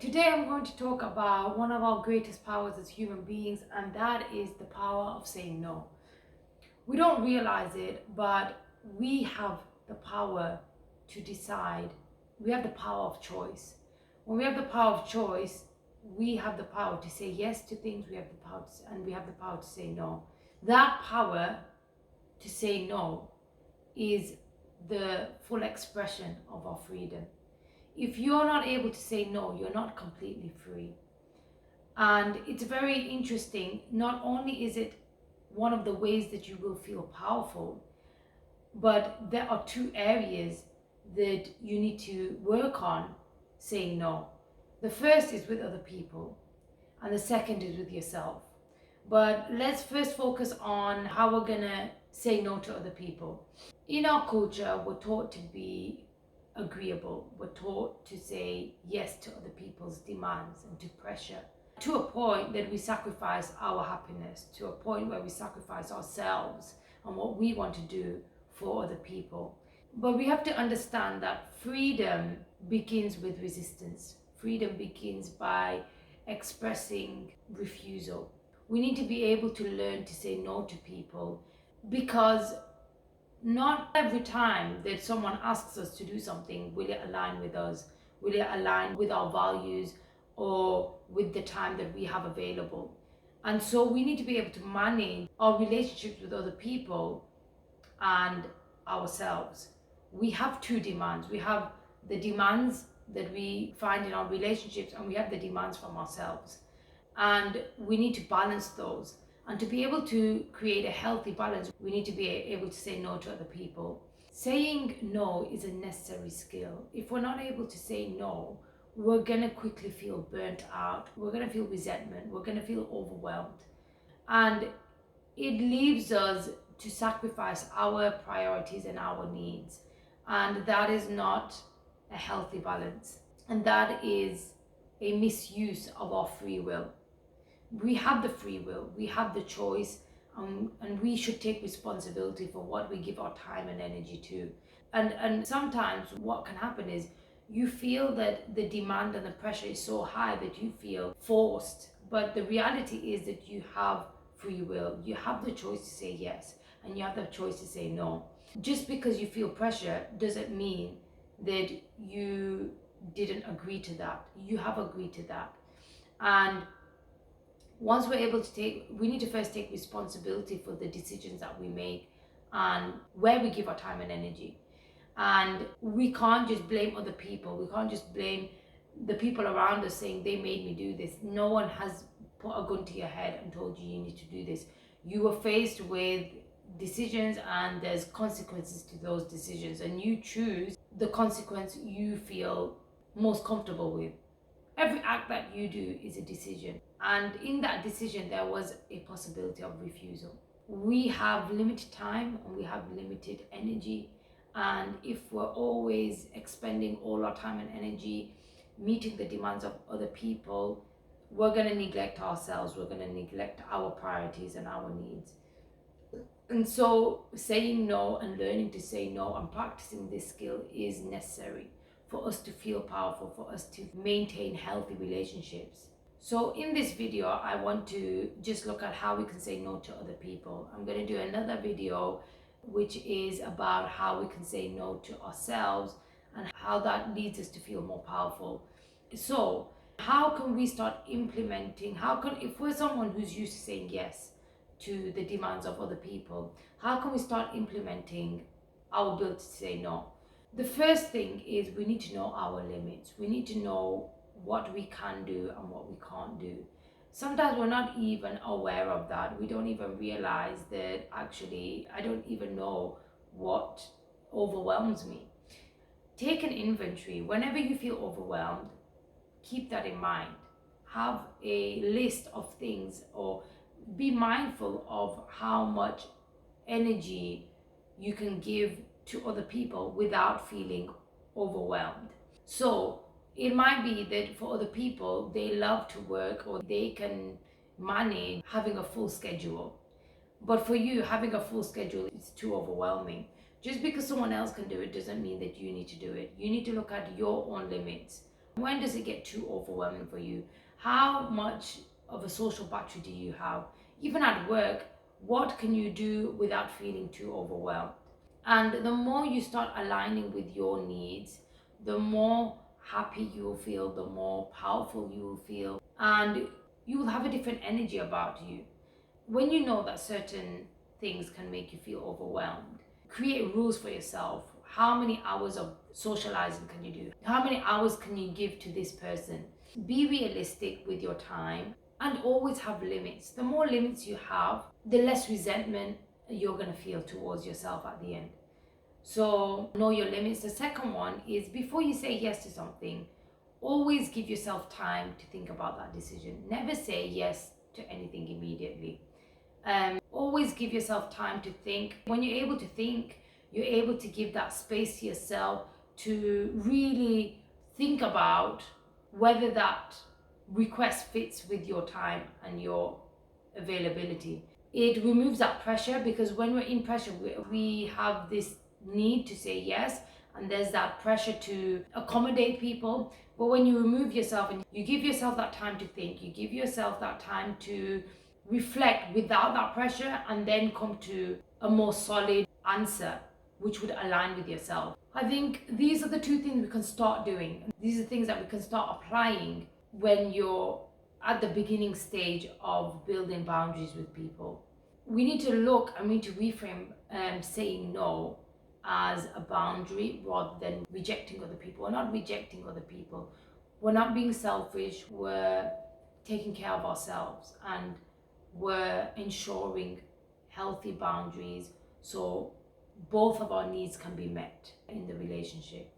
Today I'm going to talk about one of our greatest powers as human beings, and that is the power of saying no. We don't realize it, but we have the power to decide. We have the power of choice. When we have the power of choice, we have the power to say yes to things, we have the power to, and we have the power to say no. That power to say no is the full expression of our freedom. If you're not able to say no, you're not completely free. And it's very interesting. Not only is it one of the ways that you will feel powerful, but there are two areas that you need to work on saying no. The first is with other people, and the second is with yourself. But let's first focus on how we're gonna say no to other people. In our culture, we're taught to be agreeable. We're taught to say yes to other people's demands and to pressure, to a point that we sacrifice our happiness, to a point where we sacrifice ourselves and what we want to do for other people. But we have to understand that freedom begins with resistance. Freedom begins by expressing refusal. We need to be able to learn to say no to people, because not every time that someone asks us to do something will it align with us, will it align with our values or with the time that we have available. And so we need to be able to manage our relationships with other people and ourselves. We have two demands. We have the demands that we find in our relationships, and we have the demands from ourselves. And we need to balance those. And to be able to create a healthy balance, we need to be able to say no to other people. Saying no is a necessary skill. If we're not able to say no, we're going to quickly feel burnt out. We're going to feel resentment. We're going to feel overwhelmed. And it leaves us to sacrifice our priorities and our needs. And that is not a healthy balance. And that is a misuse of our free will. We have the free will, we have the choice, and we should take responsibility for what we give our time and energy to. And sometimes what can happen is you feel that the demand and the pressure is so high that you feel forced. But the reality is that you have free will. You have the choice to say yes, and you have the choice to say no. Just because you feel pressure doesn't mean that you didn't agree to that. You have agreed to that. And once we're able to we need to first take responsibility for the decisions that we make and where we give our time and energy. And we can't just blame other people. We can't just blame the people around us saying they made me do this. No one has put a gun to your head and told you need to do this. You were faced with decisions, and there's consequences to those decisions, and you choose the consequence you feel most comfortable with. Every act that you do is a decision, and in that decision there was a possibility of refusal. We have limited time and we have limited energy, and if we're always expending all our time and energy meeting the demands of other people, we're going to neglect ourselves, we're going to neglect our priorities and our needs. And so saying no and learning to say no and practicing this skill is necessary for us to feel powerful, for us to maintain healthy relationships. So in this video, I want to just look at how we can say no to other people. I'm going to do another video which is about how we can say no to ourselves and how that leads us to feel more powerful. So how can we start implementing, if we're someone who's used to saying yes to the demands of other people, how can we start implementing our ability to say no? The first thing is we need to know our limits. We need to know what we can do and what we can't do. Sometimes we're not even aware of that. We don't even realize that actually I don't even know what overwhelms me. Take an inventory. Whenever you feel overwhelmed, keep that in mind. Have a list of things, or be mindful of how much energy you can give to other people without feeling overwhelmed. So it might be that for other people, they love to work or they can manage having a full schedule. But for you, having a full schedule is too overwhelming. Just because someone else can do it doesn't mean that you need to do it. You need to look at your own limits. When does it get too overwhelming for you? How much of a social battery do you have? Even at work, what can you do without feeling too overwhelmed? And the more you start aligning with your needs, the more happy you will feel, the more powerful you will feel, and you will have a different energy about you. When you know that certain things can make you feel overwhelmed, create rules for yourself. How many hours of socializing can you do? How many hours can you give to this person? Be realistic with your time and always have limits. The more limits you have, the less resentment you're going to feel towards yourself at the end. So, know your limits. The second one is, before you say yes to something, always give yourself time to think about that decision. Never say yes to anything immediately. Always give yourself time to think. When you're able to think, you're able to give that space to yourself to really think about whether that request fits with your time and your availability. It removes that pressure, because when we're in pressure, we have this need to say yes, and there's that pressure to accommodate people. But when you remove yourself and you give yourself that time to think, you give yourself that time to reflect without that pressure, and then come to a more solid answer which would align with yourself. I think these are the two things we can start doing. These are things that we can start applying when you're at the beginning stage of building boundaries with people. We need to look and we need to reframe saying no as a boundary rather than rejecting other people. We're not rejecting other people. We're not being selfish. We're taking care of ourselves, and we're ensuring healthy boundaries so both of our needs can be met in the relationship.